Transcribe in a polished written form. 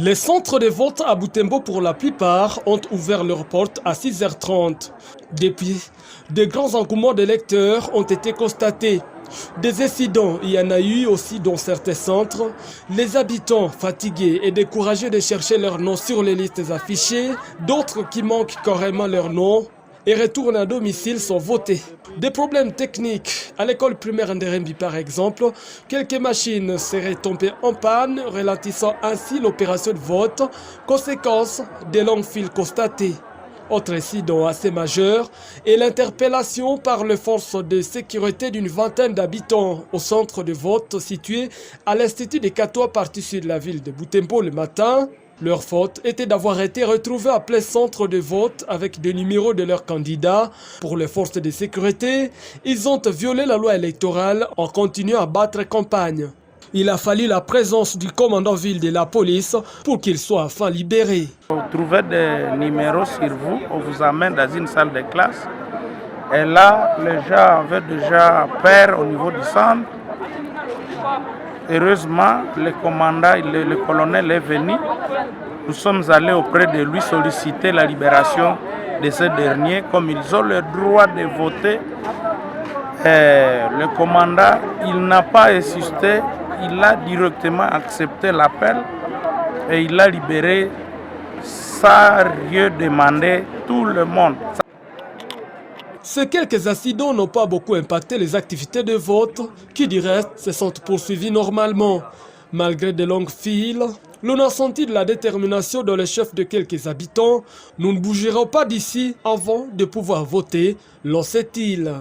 Les centres de vote à Butembo, pour la plupart, ont ouvert leurs portes à 6h30. Depuis, de grands engouements d'électeurs ont été constatés. Des incidents, il y en a eu aussi dans certains centres. Les habitants, fatigués et découragés de chercher leur nom sur les listes affichées, d'autres qui manquent carrément leur nom et retournent à domicile sans voter. Des problèmes techniques. À l'école primaire Nderembi par exemple, quelques machines seraient tombées en panne, ralentissant ainsi l'opération de vote. Conséquence, des longues files constatées. Autre incident assez majeur est l'interpellation par les forces de sécurité d'une vingtaine d'habitants au centre de vote situé à l'Institut des Catois parti sud de la ville de Butembo le matin. Leur faute était d'avoir été retrouvés à plein centre de vote avec des numéros de leurs candidats. Pour les forces de sécurité, ils ont violé la loi électorale en continuant à battre campagne. Il a fallu la présence du commandant ville de la police pour qu'il soit enfin libéré. Vous trouvez des numéros sur vous, on vous amène dans une salle de classe. Et là, les gens avaient déjà peur au niveau du centre. Heureusement, le commandant, le colonel est venu. Nous sommes allés auprès de lui solliciter la libération de ces derniers. Comme ils ont le droit de voter, le commandant, il n'a pas insisté, il a directement accepté l'appel et il a libéré sans rien demander tout le monde. Ces quelques incidents n'ont pas beaucoup impacté les activités de vote qui, du reste, se sont poursuivies normalement. Malgré de longues files, l'on a senti de la détermination dans les chefs de quelques habitants. Nous ne bougerons pas d'ici avant de pouvoir voter, lançait-il.